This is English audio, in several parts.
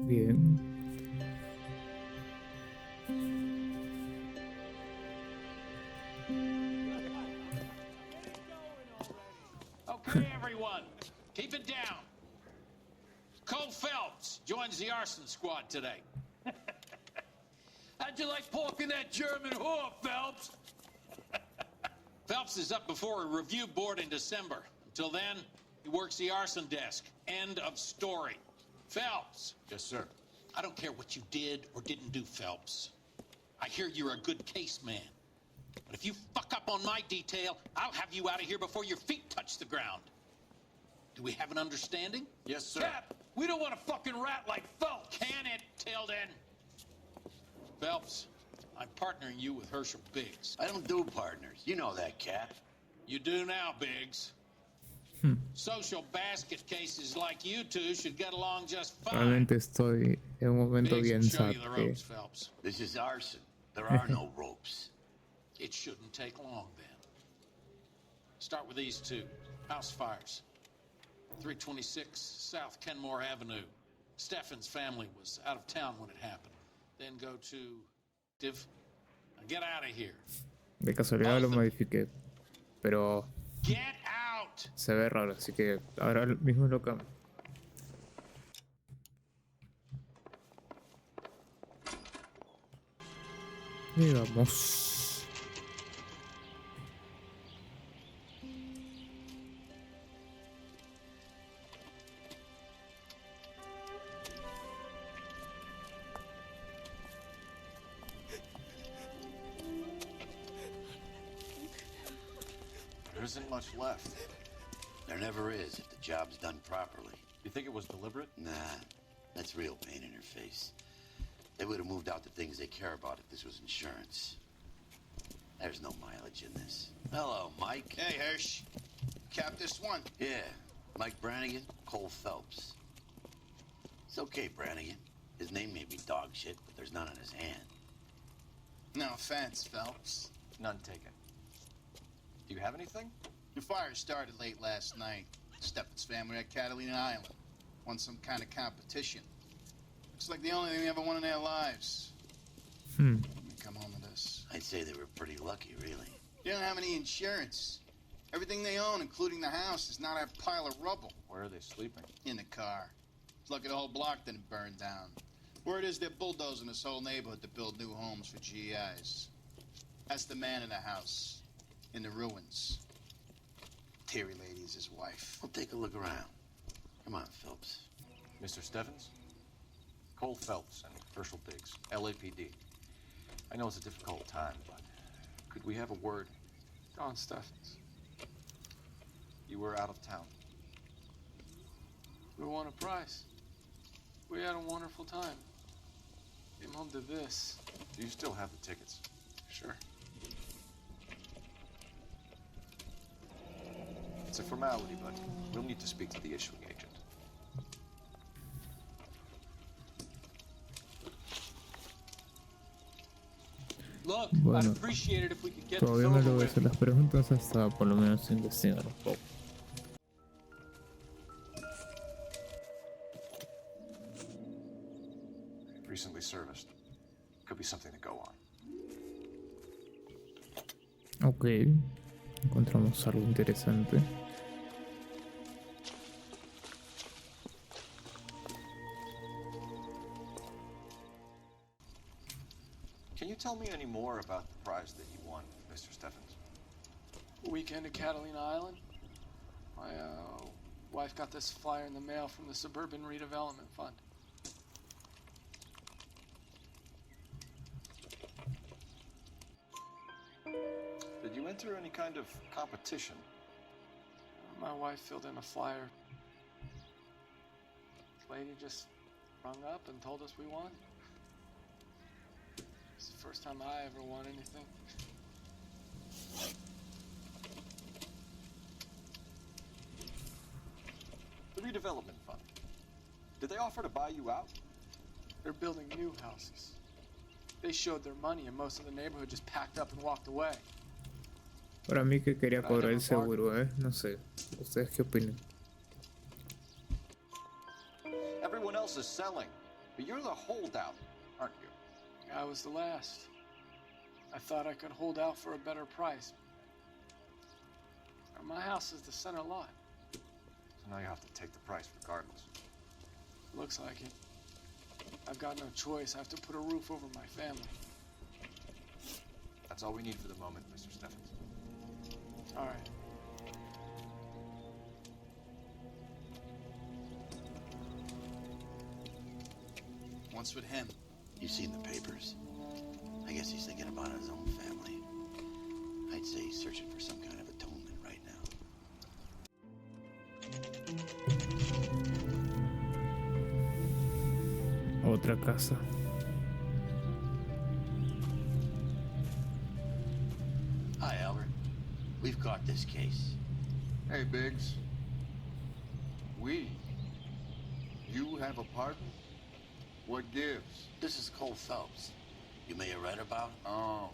Bien. Okay, everyone, keep it down. Cole Phelps joins the arson squad today. How'd you like pork in that German whore, Phelps? Phelps is up before a review board in December. Until then, he works the arson desk. End of story. Phelps. Yes, sir. I don't care what you did or didn't do, Phelps. I hear you're a good case man. But if you fuck up on my detail, I'll have you out of here before your feet touch the ground. Do we have an understanding? Yes, sir. Cap, we don't want a fucking rat like Phelps. Can it, Tilden? Phelps, I'm partnering you with Herschel Biggs. I don't do partners. You know that, Cap. You do now, Biggs. Social basket cases like you two should get along just fine. Realmente estoy en un momento Biggs bien will show you the saque. ropes, Phelps. This is arson. There are no ropes. It shouldn't take long, then. Start with these two. House fires. 326 South Kenmore Avenue. Steffen's family was out of town when it happened. Then go to Div. Now get out of here. De casualidad lo modifiqué, pero Get out! se ve raro, así que ahora mismo lo cambio. Y vamos. There isn't much left. There never is if the job's done properly. You think it was deliberate? Nah, that's real pain in her face. They would have moved out the things they care about if this was insurance. There's no mileage in this. Hello, Mike. Hey, Hirsch. Cap this one. Yeah, Mike Brannigan, Cole Phelps. It's okay, Brannigan. His name may be dog shit, but there's none on his hand. No offense, Phelps. None taken. Do you have anything? The fire started late last night. Steffen's family at Catalina Island. Won some kind of competition. Looks like the only thing they ever won in their lives. Let me come home with this. I'd say they were pretty lucky, really. They don't have any insurance. Everything they own, including the house, is now that pile of rubble. Where are they sleeping? In the car. It's lucky the whole block didn't burn down. Word is they're bulldozing this whole neighborhood to build new homes for GIs. That's the man in the house. In the ruins. Terry lady is his wife. We'll take a look around. Come on, Phelps. Mr. Steffens? Cole Phelps and Herschel Biggs, LAPD. I know it's a difficult time, but could we have a word? Don Steffens. You were out of town. We won a prize. We had a wonderful time. Came home to this. Do you still have the tickets? Sure. It's a formality, but we'll need to speak to the issuing agent. Look, Bueno, I'd appreciate it if we could get todavía this no le over voy a with. hacer las preguntas hasta por lo menos investigar un poco. Recently serviced. Could be something to go on. Ok, encontramos algo interesante. Can you tell me any more about the prize that you won, Mr. Steffens? Weekend at Catalina Island. My wife got this flyer in the mail from the Suburban Redevelopment Fund. Did you enter any kind of competition? My wife filled in a flyer. Lady just rung up and told us we won. It's the first time I ever won anything. The redevelopment fund. Did they offer to buy you out? They're building new houses. They showed their money and most of the neighborhood just packed up and walked away. Para mí que quería cobrar el seguro, no sé. ¿Ustedes qué opinan? Everyone else is selling But you're the holdout, aren't you? I was the last. I thought I could hold out for a better price. My house is the center lot. So now you have to take the price regardless. Looks like it. I've got no choice. I have to put a roof over my family. That's all we need for the moment, Mr. Steffens. All right. What's with him? You've seen the papers. I guess he's thinking about his own family. I'd say he's searching for some kind of atonement right now. Otra casa. Hi, Albert. We've caught this case. Hey, Biggs. We? You have a partner? What gives? This is Cole Phelps. You may have read about him. Oh,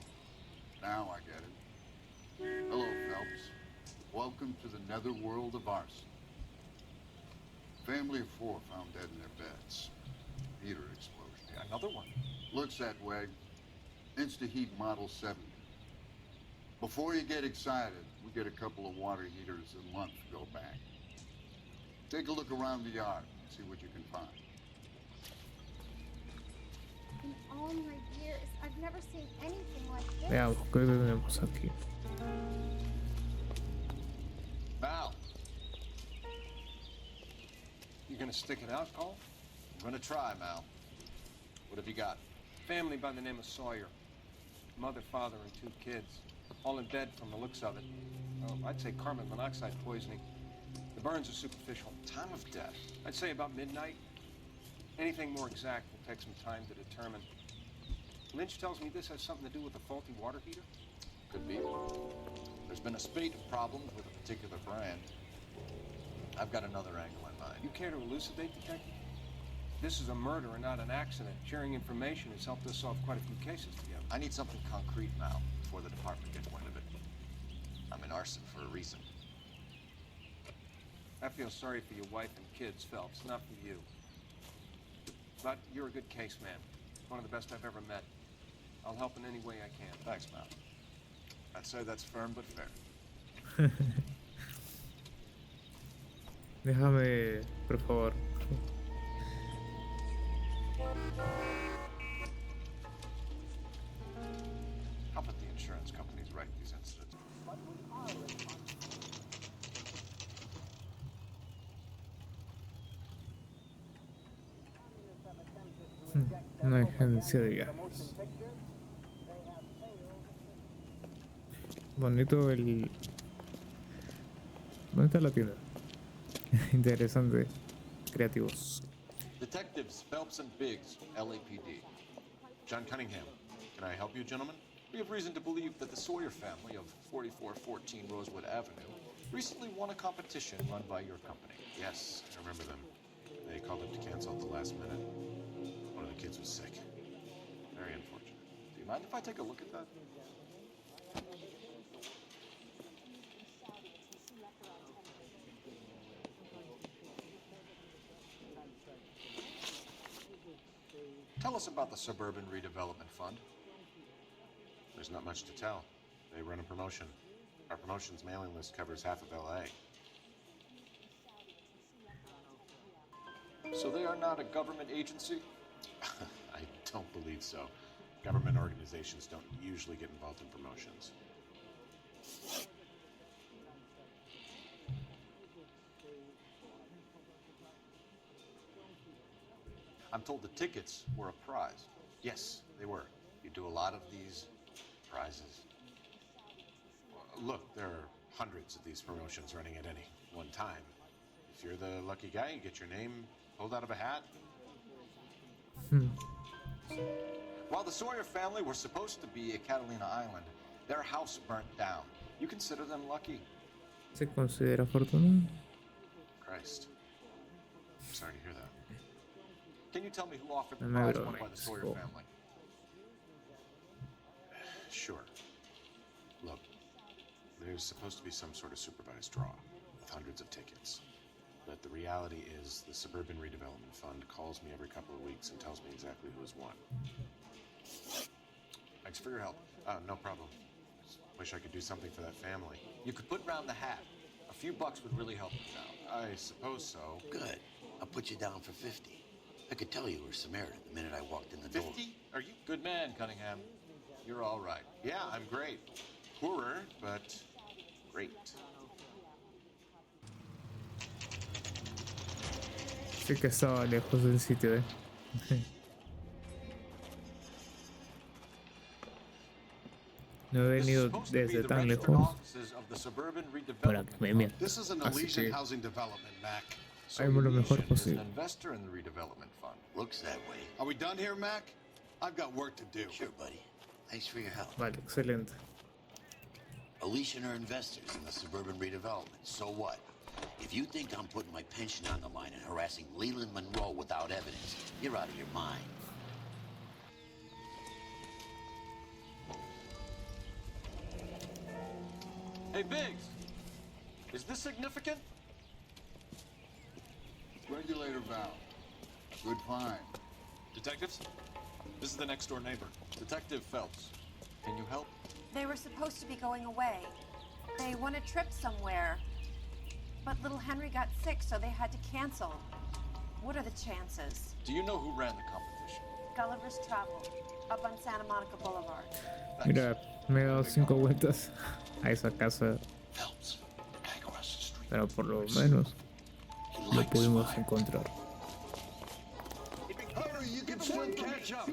now I get it. Hello, Phelps. Welcome to the netherworld of arson. Family of 4 found dead in their beds. Heater explosion. Yeah, another one. Looks that way. Insta-heat Model 70. Before you get excited, we get a couple of water heaters a month to go back. Take a look around the yard, see what you can find. In all my years, I've never seen anything like this. Veamos qué tenemos aquí. Val. You gonna stick it out, Cole? I'm gonna try, Mal. What have you got? Family by the name of Sawyer. Mother, father, and 2 kids. All in bed from the looks of it. Oh, I'd say carbon monoxide poisoning. The burns are superficial. Time of death. I'd say about midnight. Anything more exact will take some time to determine. Lynch tells me this has something to do with a faulty water heater. Could be. There's been a spate of problems with a particular brand. I've got another angle in mind. You care to elucidate, Detective? This is a murder and not an accident. Sharing information has helped us solve quite a few cases together. I need something concrete now before the department gets wind of it. I'm in arson for a reason. I feel sorry for your wife and kids, Phelps, not for you. But you're a good case man. One of the best I've ever met. I'll help in any way I can. Thanks, Mal. I'd say that's firm but fair. Déjame, por favor. How about the insurance companies write these incidents? Una agencia de viajes. Bonito el... Bonita la tienda. Interesante. Creativos. Detectives Phelps and Biggs, LAPD. John Cunningham. Can I help you, gentlemen? We have reason to believe that the Sawyer family of 4414 Rosewood Avenue recently won a competition run by your company. Yes, I remember them. They called up to cancel at the last minute. One of the kids was sick. Very unfortunate. Do you mind if I take a look at that? Tell us about the Suburban Redevelopment Fund. There's not much to tell. They run a promotion. Our promotions mailing list covers half of LA. So they are not a government agency? I don't believe so. Government organizations don't usually get involved in promotions. I'm told the tickets were a prize. Yes, they were. You do a lot of these prizes. Look, there are hundreds of these promotions running at any one time. If you're the lucky guy, you get your name pulled out of a hat. While the Sawyer family were supposed to be at Catalina Island, their house burnt down. You consider them lucky? ¿Se considera afortunado? Christ. I'm sorry to hear that. Can you tell me who offered the No, prize no, won by the Sawyer Mexico. family? Sure. Look, there's supposed to be some sort of supervised draw with hundreds of tickets. but the reality is the Suburban Redevelopment Fund calls me every couple of weeks and tells me exactly who has won. Thanks for your help. No problem. Wish I could do something for that family. You could put round the hat. A few bucks would really help us out. I suppose so. Good. I'll put you down for 50. I could tell you were Samaritan the minute I walked in the door. 50? Are you? Good man, Cunningham. You're all right. Yeah, I'm great. Poorer, but great. Sí que estaba lejos del sitio, No he venido desde tan lejos para que me mientan. This is an Así Elysian que housing development, Mac. haremos lo mejor Elysian is an posible. investor in the redevelopment fund. Looks that way. Are we done here, Mac? I've got work to do. Sure, buddy. Thanks for your help. Vale, excelente. Elysian are investors in the suburban redevelopment. So what? If you think I'm putting my pension on the line and harassing Leland Monroe without evidence, you're out of your mind. Hey, Biggs. Is this significant? Regulator valve. Good find. Detectives? This is the next door neighbor, Detective Phelps. Can you help? They were supposed to be going away. They won a trip somewhere. But little Henry got sick, so they had to cancel. What are the chances? Do you know who ran the competition? Gulliver's Travel, up on Santa Monica Boulevard. Mira, me he dado 5 vueltas a esa casa, Phelps. Across the street. pero por lo menos lo pudimos encontrar. Hurry, you can swim, catch up.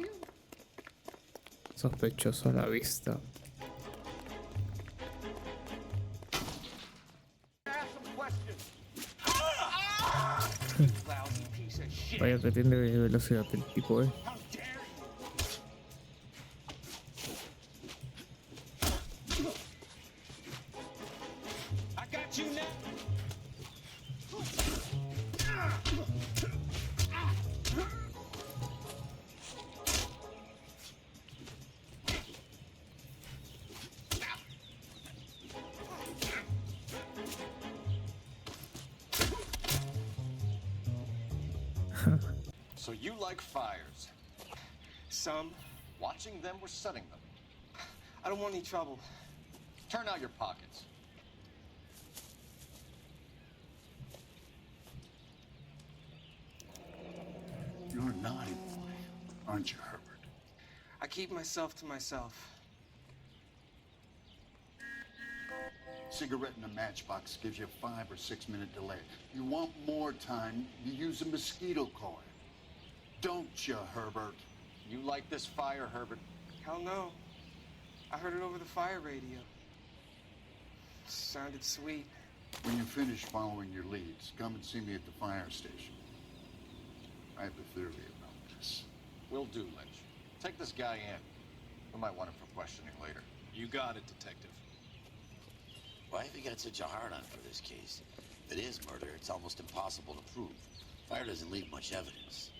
Sospechoso a la vista. Vaya que tiene velocidad el tipo, I got you now. So you like fires? Some. Watching them or setting them? I don't want any trouble. Turn out your pockets. You're a naughty boy, aren't you, Herbert? I keep myself to myself. Cigarette in a matchbox gives you a 5 or 6 minute delay. You want more time, you use a mosquito coil. Don't you, Herbert? You like this fire, Herbert? Hell no. I heard it over the fire radio. Sounded sweet. When you finish following your leads, come and see me at the fire station. I have a theory about this. Will do, Lynch. Take this guy in. We might want him for questioning later. You got it, Detective. Why have you got such a hard-on for this case? If it is murder, it's almost impossible to prove. Fire doesn't leave much evidence.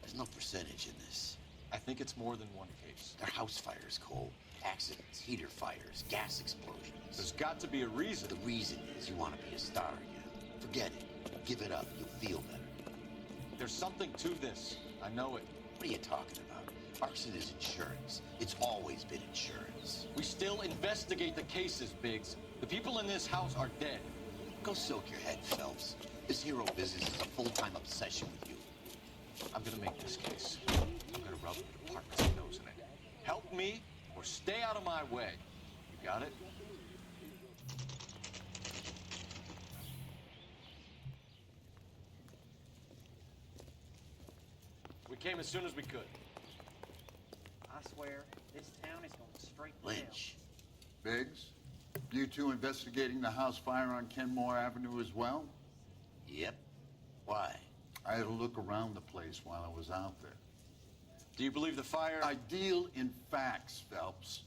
There's no percentage in this. I think it's more than one case. They're house fires, Cole. Accidents, heater fires, gas explosions. There's got to be a reason. The reason is you want to be a star again. Forget it. Give it up. You'll feel better. There's something to this. I know it. What are you talking about? Arson is insurance. It's always been insurance. We still investigate the cases, Biggs. The people in this house are dead. Go soak your head, Phelps. This hero business is a full-time obsession with you. I'm gonna make this case. I'm gonna rub the department's nose in it. Help me or stay out of my way. You got it? We came as soon as we could. I swear, this town is going straight to hell. Lynch. Biggs, you two investigating the house fire on Kenmore Avenue as well? Yep. Why? I had a look around the place while I was out there. Do you believe the fire? I deal in facts, Phelps.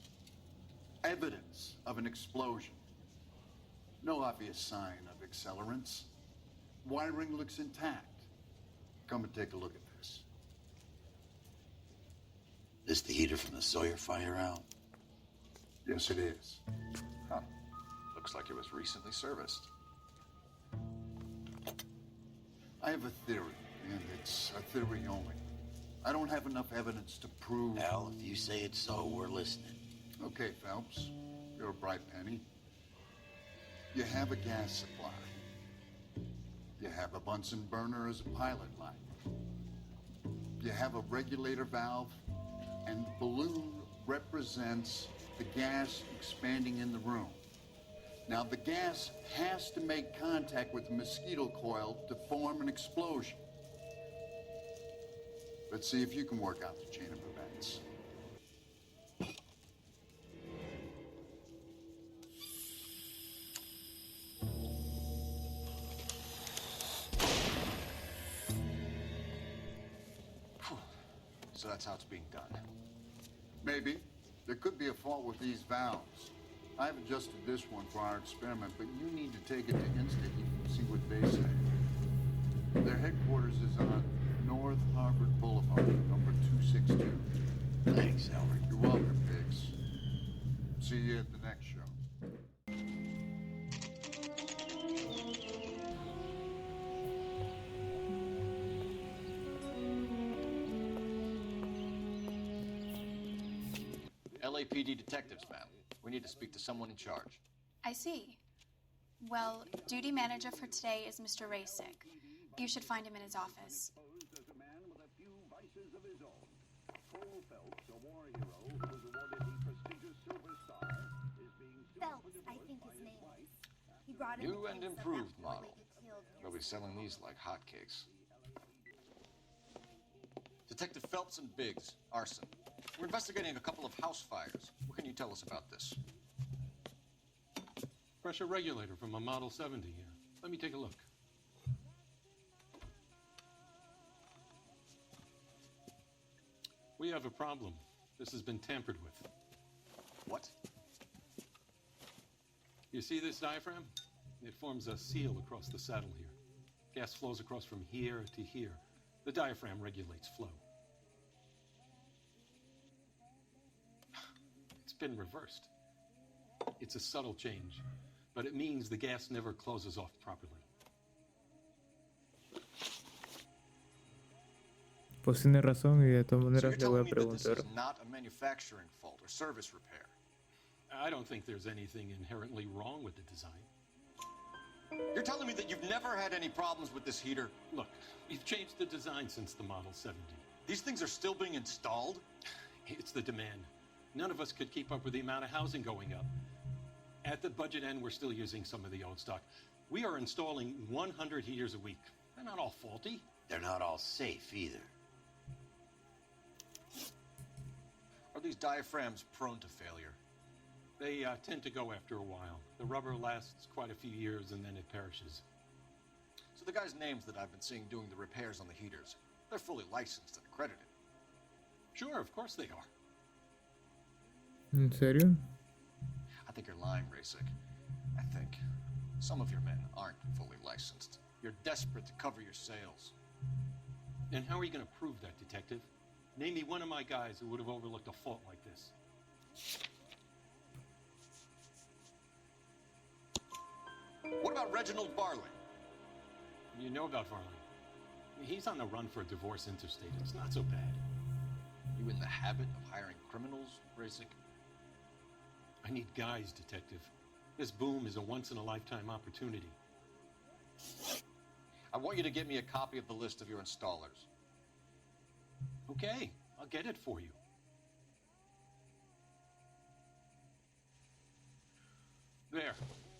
Evidence of an explosion. No obvious sign of accelerants. Wiring looks intact. Come and take a look at this. This the heater from the Sawyer fire, Al? Yes, it is. Huh. Looks like it was recently serviced. have a theory, and it's a theory only. I don't have enough evidence to prove... Al, if you say it's so, we're listening. Okay, Phelps. You're a bright penny. You have a gas supply. You have a Bunsen burner as a pilot light. You have a regulator valve, and the balloon represents the gas expanding in the room. Now, the gas has to make contact with the mosquito coil to form an explosion. Let's see if you can work out the chain of events. So that's how it's being done. Maybe. There could be a fault with these valves. I've adjusted this one for our experiment, but you need to take it to Insta-Heat and see what they say. Their headquarters is on North Harvard Boulevard, number 262. Thanks, Albert. You're welcome, Biggs. See you at the next show. LAPD detectives, ma'am. We need to speak to someone in charge. I see. Well, duty manager for today is Mr. Rasick. You should find him in his office. Phelps, I think his name is. He brought in New the and things that improved that boy model. they killed They'll be selling these like hotcakes. Detective Phelps and Biggs, arson. We're investigating a couple of house fires. What can you tell us about this? Pressure regulator from a Model 70 here. Let me take a look. We have a problem. This has been tampered with. What? You see this diaphragm? It forms a seal across the saddle here. Gas flows across from here to here. The diaphragm regulates flow. It's been reversed. It's a subtle change, but it means the gas never closes off properly. Pues tiene razón y de todas So maneras you're le voy telling a me that this preguntar. is not a manufacturing fault or service repair? I don't think there's anything inherently wrong with the design. You're telling me that you've never had any problems with this heater? Look, we've changed the design since the Model 70. These things are still being installed? It's the demand. None of us could keep up with the amount of housing going up. At the budget end, we're still using some of the old stock. We are installing 100 heaters a week. They're not all faulty. They're not all safe either. Are these diaphragms prone to failure? They tend to go after a while. The rubber lasts quite a few years and then it perishes. So the guys' names that I've been seeing doing the repairs on the heaters, they're fully licensed and accredited. Sure, of course they are. ¿En serio? I think you're lying, Rasick. I think some of your men aren't fully licensed. You're desperate to cover your sales. And how are you going to prove that, Detective? Name me one of my guys who would have overlooked a fault like this. What about Reginald Barley? You know about Varley. He's on the run for a divorce interstate. It's not so bad. You in the habit of hiring criminals, Rasick? I need guys, Detective. This boom is a once-in-a-lifetime opportunity. I want you to get me a copy of the list of your installers. Okay, I'll get it for you. There,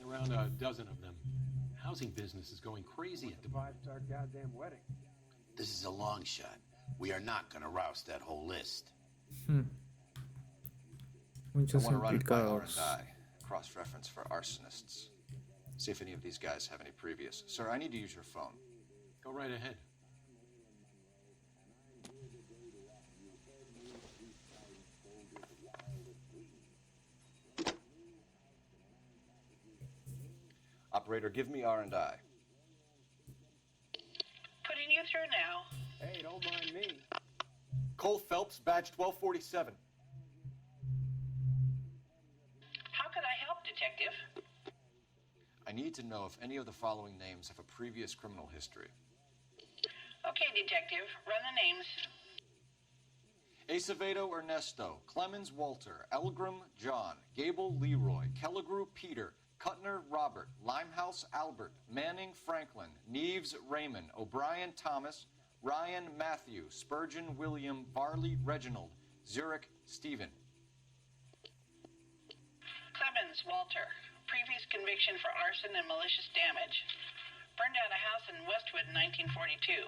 around a dozen of them. Housing business is going crazy at the moment. Five-star goddamn wedding. This is a long shot. We are not going to roust that whole list. I Muchos want to run it by implicados. R&I, cross-reference for arsonists. See if any of these guys have any previous. Sir, I need to use your phone. Go right ahead. Operator, give me R&I. Putting you through now. Hey, don't mind me. Cole Phelps, badge 1247. How can I help, Detective? I need to know if any of the following names have a previous criminal history. Okay, detective, run the names. Acevedo Ernesto, Clemens Walter, Elgram John, Gable Leroy, Kelligrew Peter, Kuttner Robert, Limehouse Albert, Manning Franklin, Neves Raymond, O'Brien Thomas, Ryan Matthew, Spurgeon William, Varley Reginald, Zurich Stephen. Clemens Walter, previous conviction for arson and malicious damage. Burned out a house in Westwood in 1942.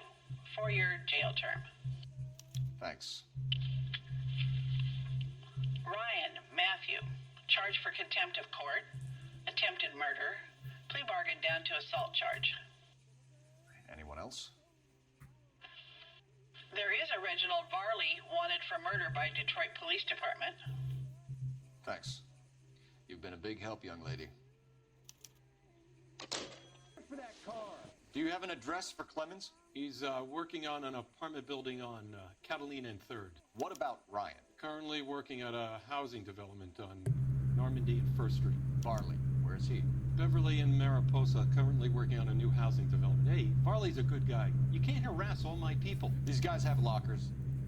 4-year jail term. Thanks. Ryan Matthew, charged for contempt of court, attempted murder, plea bargain down to assault charge. Anyone else? There is a Reginald Varley wanted for murder by Detroit Police Department. Thanks. You've been a big help, young lady. For that car. Do you have an address for Clemens? He's working on an apartment building on Catalina and 3rd. What about Ryan? Currently working at a housing development on Normandy and 1st Street. Varley, where is he? Beverly and Mariposa, currently working on a new housing development. Hey, Varley's a good guy. You can't harass all my people. These guys have lockers.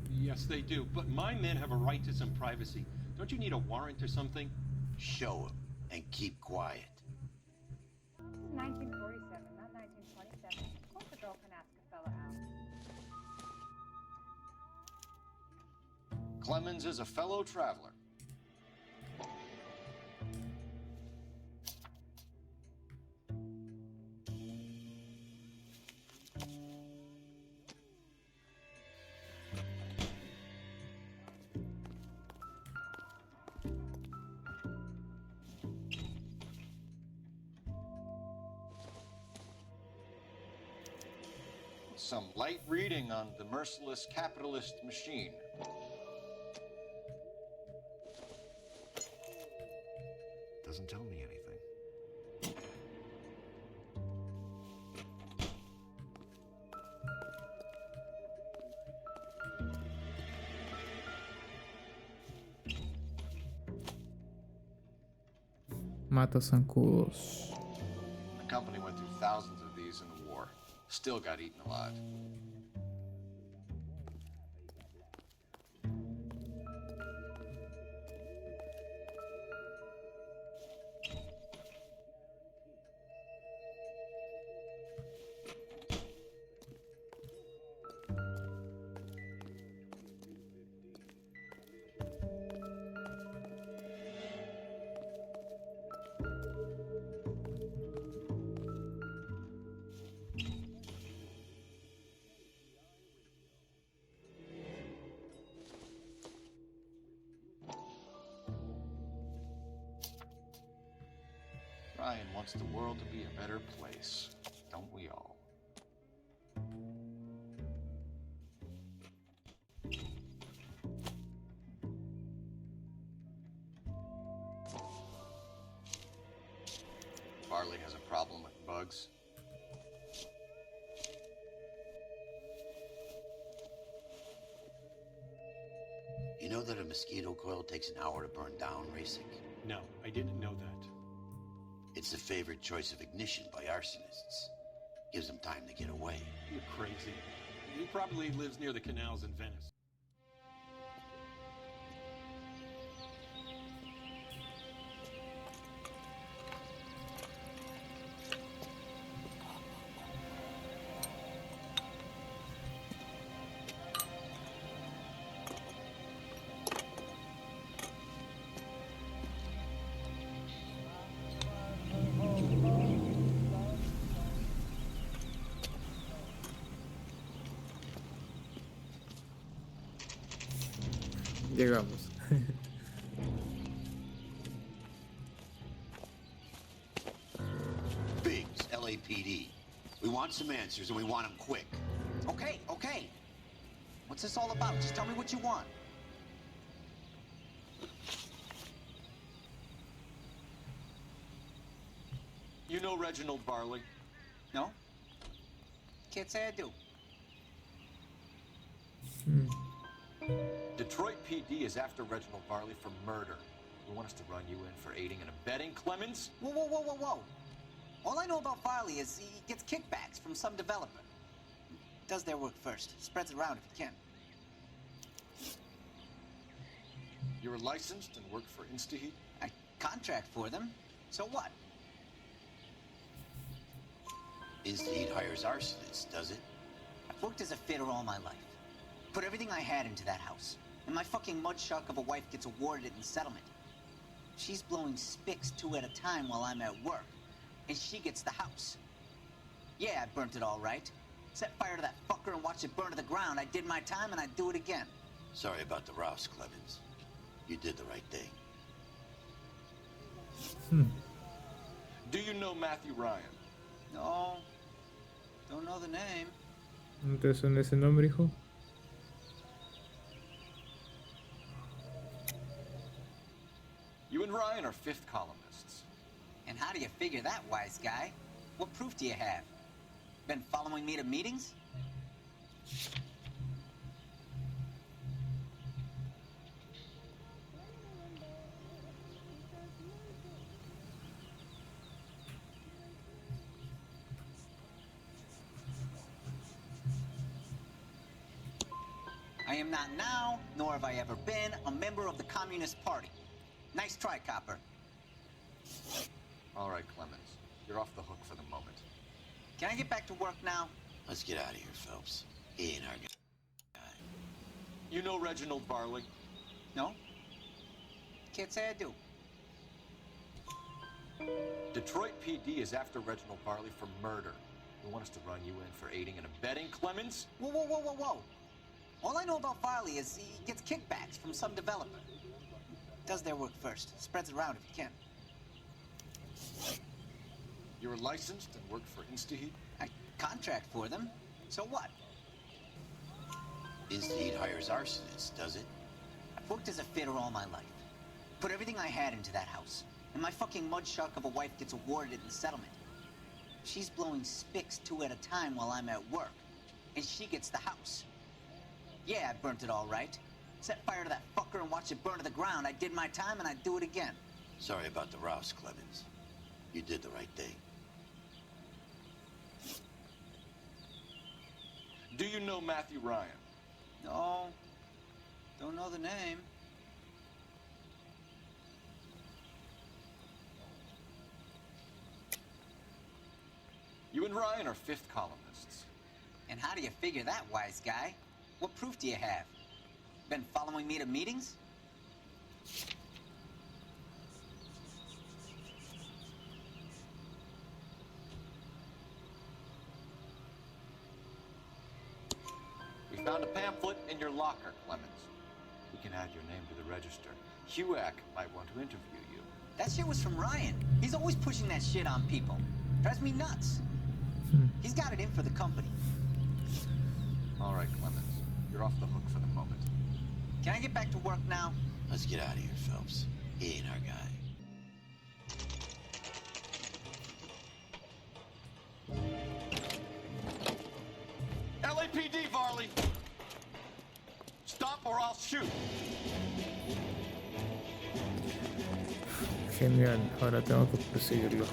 Yes, they do, but my men have a right to some privacy. Don't you need a warrant or something? Show him and keep quiet. This is 1947, not 1927. Of course a girl can ask a fella out. Clemens is a fellow traveler. Some light reading on the merciless capitalist machine. Doesn't tell me anything. Mata zancudos. The company went through thousands of these in the war. Still got eaten alive. Ryan wants the world to be a better place, don't we all? Varley has a problem with bugs. You know that a mosquito coil takes an hour to burn down, Racing? No, I didn't know that. It's the favorite choice of ignition by arsonists. Gives them time to get away. You're crazy. He probably lives near the canals in Venice. Llegamos. Biggs, LAPD. We want some answers and we want them quick. Okay, okay. What's this all about? Just tell me what you want. You know Reginald Varley? No? Can't say I do. Detroit PD is after Reginald Varley for murder. You want us to run you in for aiding and abetting Clemens? Whoa, whoa, whoa, whoa, whoa. All I know about Varley is he gets kickbacks from some developer. Does their work first. Spreads it around if it can. You're licensed and work for InstaHeat? I contract for them. So what? Instead hires arsonists, does it? I've worked as a fitter all my life. Put everything I had into that house. And my fucking mudshuck of a wife gets awarded it in settlement. She's blowing spics 2 at a time while I'm at work. And she gets the house. Yeah, I burnt it all right. Set fire to that fucker and watched it burn to the ground. I did my time and I'd do it again. Sorry about the rouse, Clemens. You did the right thing. Do you know Matthew Ryan? No. Don't know the name. ¿No te suena ese nombre, hijo? You and Ryan are fifth columnists. And how do you figure that, wise guy? What proof do you have? Been following me to meetings? I am not now, nor have I ever been, a member of the Communist Party. Nice try, copper. All right, Clemens. You're off the hook for the moment. Can I get back to work now? Let's get out of here, Phelps. He ain't our guy. You know Reginald Barley? No? Can't say I do. Detroit PD is after Reginald Barley for murder. They want us to run you in for aiding and abetting, Clemens? Whoa, whoa, whoa, whoa, whoa. All I know about Barley is he gets kickbacks from some developer. Does their work first. Spreads it around if he can. You're licensed and work for InstaHeat? I contract for them. So what? Instead hires arsonists, does it? I've worked as a fitter all my life. Put everything I had into that house. And my fucking mudshuck of a wife gets awarded it in settlement. She's blowing spics 2 at a time while I'm at work. And she gets the house. Yeah, I burnt it all right. Set fire to that fucker and watched it burn to the ground. I did my time and I'd do it again. Sorry about the rouse, Clemens. You did the right thing. Do you know Matthew Ryan? No. Don't know the name. You and Ryan are fifth columnists. And how do you figure that, wise guy? What proof do you have? Been following me to meetings? We found a pamphlet in your locker, Clemens. We can add your name to the register. HUAC might want to interview you. That shit was from Ryan. He's always pushing that shit on people. Drives me nuts. He's got it in for the company. All right, Clemens. You're off the hook for the moment. Can I get back to work now? Let's get out of here, Phelps. He ain't our guy. LAPD, Varley! Stop or I'll shoot! Genial, ahora tengo que perseguirlo.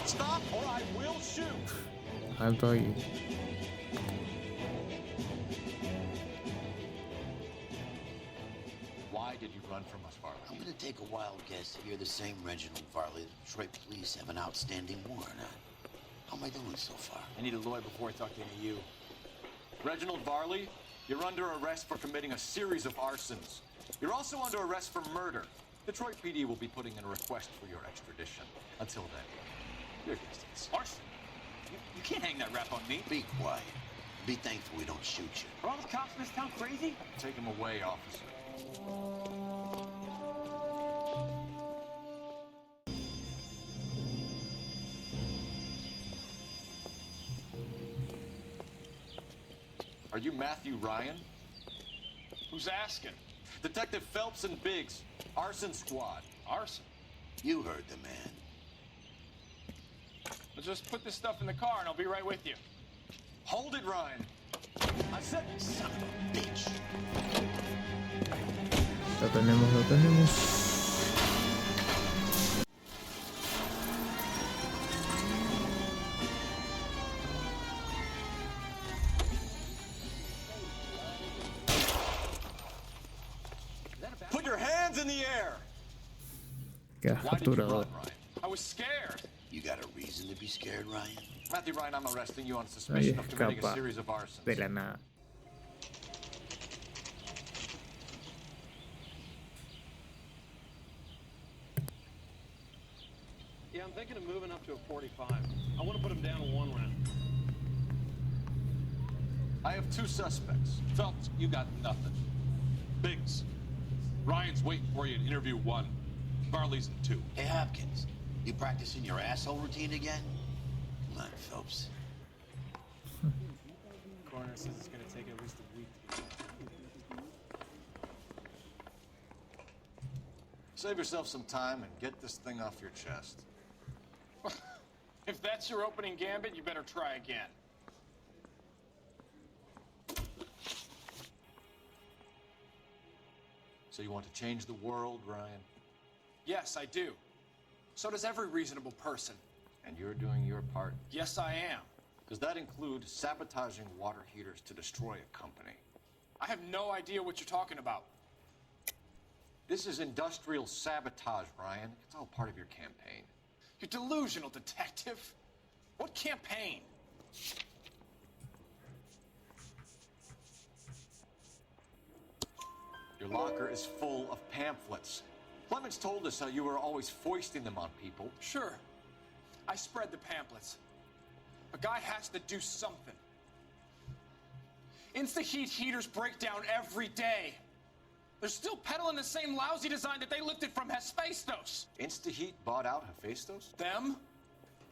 Stop or I will shoot! Alto ahí. Why did you run from us, Varley? I'm gonna take a wild guess that you're the same Reginald Varley the Detroit police have an outstanding warrant on. How am I doing so far? I need a lawyer before I talk to any of you. Reginald Varley, you're under arrest for committing a series of arsons. You're also under arrest for murder. Detroit PD will be putting in a request for your extradition. Until then, your distance. Arson? You can't hang that rap on me. Be quiet. Be thankful we don't shoot you. Are all the cops in this town crazy? Take him away, officer. Are you Matthew Ryan? Who's asking? Detective Phelps and Biggs, arson squad. Arson? You heard the man. Well, just put this stuff in the car and I'll be right with you. Hold it, Ryan. I said, son of a bitch. Lo tenemos, lo tenemos. Quedas Why did you capturado. run, Ryan? I was scared. You got a reason to be scared, Ryan? Matthew Ryan, I'm arresting you on Ahí suspicion of committing a escapa series of arsons. de la nada. Yeah, I'm thinking of moving up to a 45. I want to put him down in 1 round. I have 2 suspects. Phelps, you got nothing. Biggs, Ryan's waiting for you in interview 1. Barley's in 2. Hey, Hopkins, you practicing your asshole routine again? Come on, Phelps. Coroner says it's going to take at least a week to get back. Save yourself some time and get this thing off your chest. If that's your opening gambit, you better try again. So you want to change the world, Ryan? Yes, I do. So does every reasonable person. And you're doing your part? Yes, I am. Does that include sabotaging water heaters to destroy a company? I have no idea what you're talking about. This is industrial sabotage, Ryan. It's all part of your campaign. You're delusional, detective. What campaign? Your locker is full of pamphlets. Clemens told us how you were always foisting them on people. Sure. I spread the pamphlets. A guy has to do something. Insta-heat heaters break down every day. They're still peddling the same lousy design that they lifted from Hephaestus. Insta-heat bought out Hephaestus? Them,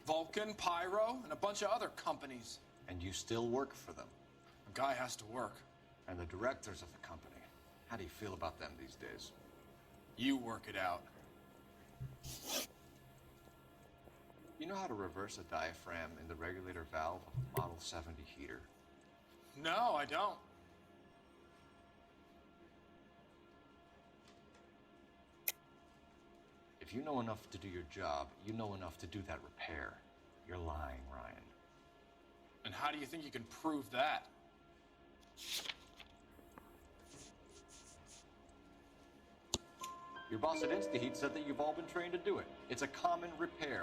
Vulcan, Pyro, and a bunch of other companies. And you still work for them? A guy has to work. And the directors of the company. How do you feel about them these days? You work it out. You know how to reverse a diaphragm in the regulator valve of a Model 70 heater? No, I don't. If you know enough to do your job, you know enough to do that repair. You're lying, Ryan. And how do you think you can prove that? Your boss at InstaHeat said that you've all been trained to do it. It's a common repair.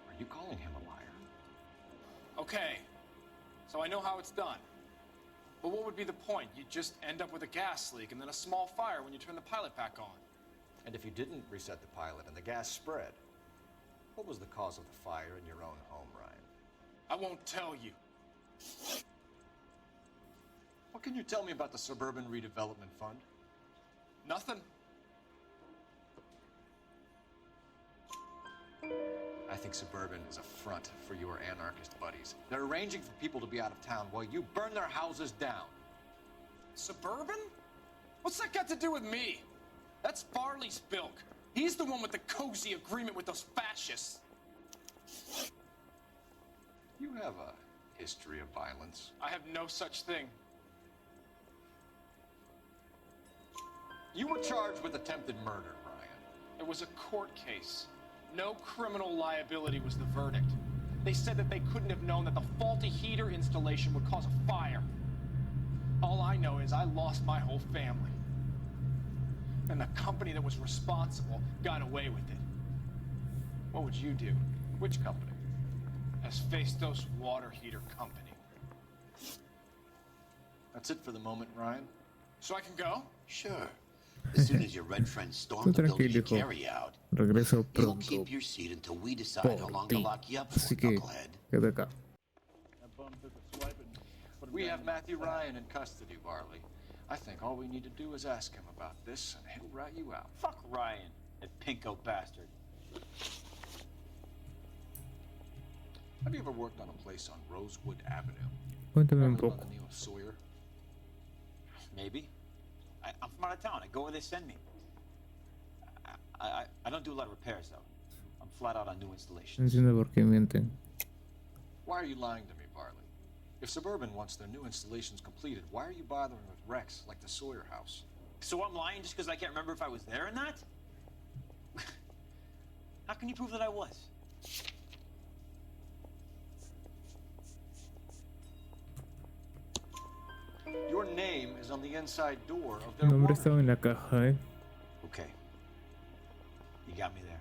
Are you calling him a liar? Okay, so I know how it's done. But what would be the point? You'd just end up with a gas leak and then a small fire when you turn the pilot back on. And if you didn't reset the pilot and the gas spread, what was the cause of the fire in your own home, Ryan? I won't tell you. What can you tell me about the Suburban Redevelopment Fund? Nothing. I think Suburban is a front for your anarchist buddies. They're arranging for people to be out of town while you burn their houses down. Suburban? What's that got to do with me? That's Barley's bilk. He's the one with the cozy agreement with those fascists. You have a history of violence. I have no such thing. You were charged with attempted murder, Ryan. It was a court case. No criminal liability was the verdict. They said that they couldn't have known that the faulty heater installation would cause a fire. All I know is I lost my whole family. And the company that was responsible got away with it. What would you do? Which company? Hephaestus Water Heater Company. That's it for the moment, Ryan. So I can go? Sure. As soon as your red friends storm the building you carry out, Regreso you'll pronto keep your seat until we decide how long to por ti. lock you up for, Así que, knucklehead. quédate acá. We have Matthew Ryan in custody, Barley. I think all we need to do is ask him about this, and he'll rat you out. Fuck Ryan, that pinko bastard. Have you ever worked on a place on Rosewood Avenue? Cuéntame un Ever by poco. the name of Sawyer? Maybe. I'm from out of town. I go where they send me. I don't do a lot of repairs, though. I'm flat out on new No installations. entiendo por qué mienten. Why are you lying to me, Barley? If Suburban wants their new installations completed, why are you bothering with wrecks like the Sawyer house? So I'm lying just because I can't remember if I was there or not? How can you prove that I was? Your name is on the inside door of El their nombre water. estaba en la caja, Okay. You got me there.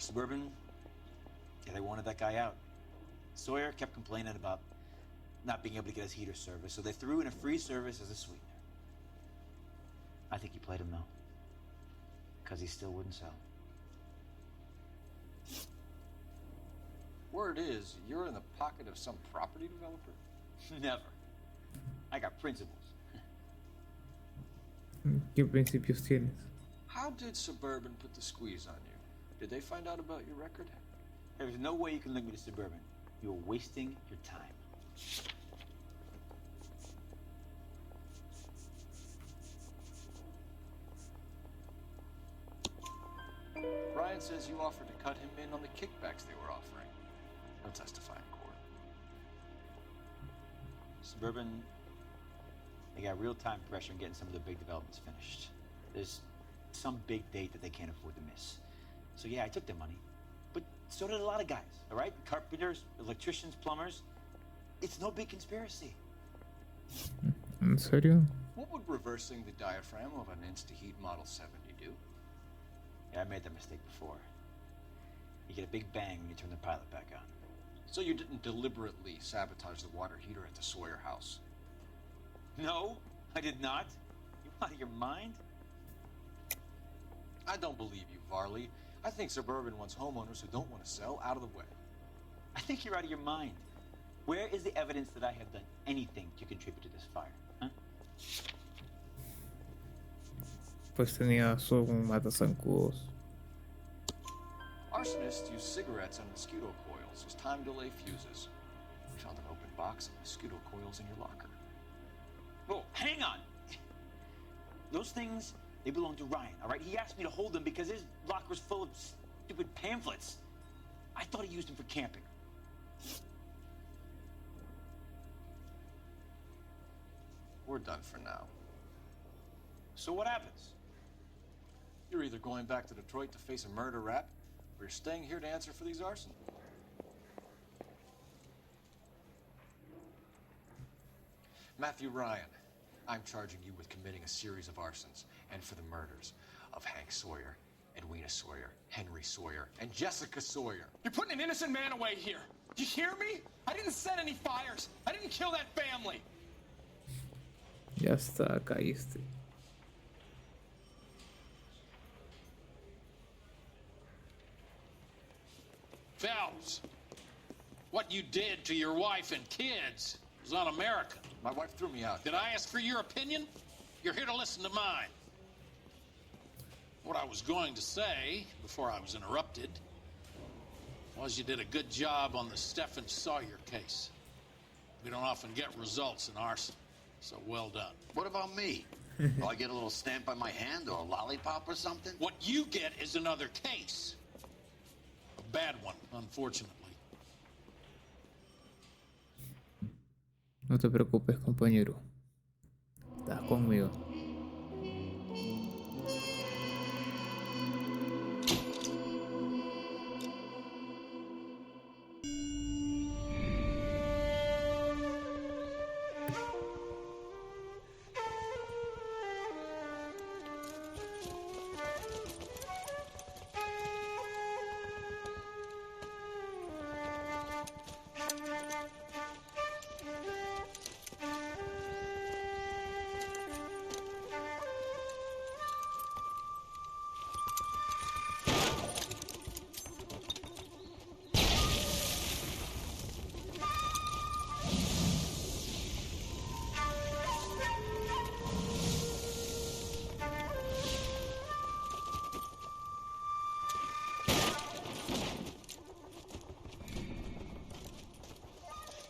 Suburban, yeah, they wanted that guy out. Sawyer kept complaining about not being able to get his heater service, so they threw in a free service as a sweetener. I think he played him, though, because he still wouldn't sell. Word is, you're in the pocket of some property developer? Never. I got principles. ¿Qué principios tienes? How did Suburban put the squeeze on you? Did they find out about your record? There's no way you can link me to Suburban. You're wasting your time. Brian says you offered to cut him in on the kickbacks they were offering. He'll testify in court. Suburban, they got real-time pressure on getting some of the big developments finished. There's some big date that they can't afford to miss. So yeah, I took their money. But so did a lot of guys, all right? Carpenters, electricians, plumbers. It's no big conspiracy. ¿En serio? What would reversing the diaphragm of an Insta-Heat Model 70 do? Yeah, I made that mistake before. You get a big bang when you turn the pilot back on. So you didn't deliberately sabotage the water heater at the Sawyer house? No, I did not. You out of your mind? I don't believe you, Varley. I think Suburban wants homeowners who don't want to sell out of the way. I think you're out of your mind. Where is the evidence that I have done anything to contribute to this fire? Huh? Pues tenía solo un matazancudos. Arsonists use cigarettes and mosquito coils as time delay fuses. We found an open box of mosquito coils in your locker. Whoa, hang on! Those things, they belong to Ryan, all right? He asked me to hold them because his locker's full of stupid pamphlets. I thought he used them for camping. We're done for now. So what happens? You're either going back to Detroit to face a murder rap, or you're staying here to answer for these arson. Matthew Ryan, I'm charging you with committing a series of arsons and for the murders of Hank Sawyer, Edwina Sawyer, Henry Sawyer, and Jessica Sawyer. You're putting an innocent man away here. You hear me? I didn't set any fires. I didn't kill that family. Ya está, caíste. Phelps, what you did to your wife and kids was un-American. My wife threw me out. Did I ask for your opinion? You're here to listen to mine. What I was going to say, before I was interrupted, was you did a good job on the Stephen Sawyer case. We don't often get results in arson, so well done. What about me? Do I get a little stamp by my hand or a lollipop or something? What you get is another case. A bad one, unfortunately. No te preocupes, compañero. Estás conmigo.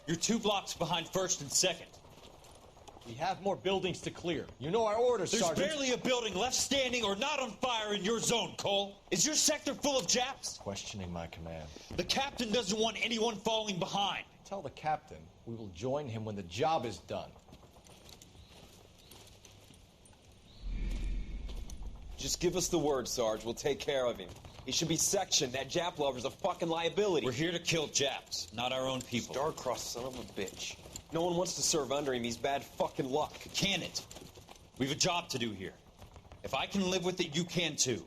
You're 2 blocks behind first and second. We have more buildings to clear. You know our orders, Sergeant. There's barely a building left standing or not on fire in your zone, Cole. Is your sector full of Japs? Questioning my command. The captain doesn't want anyone falling behind. Tell the captain we will join him when the job is done. Just give us the word, Sarge. We'll take care of him. He should be sectioned. That Jap lover's a fucking liability. We're here to kill Japs, not our own people. Star-crossed son of a bitch. No one wants to serve under him. He's bad fucking luck. Can it? We've a job to do here. If I can live with it, you can too.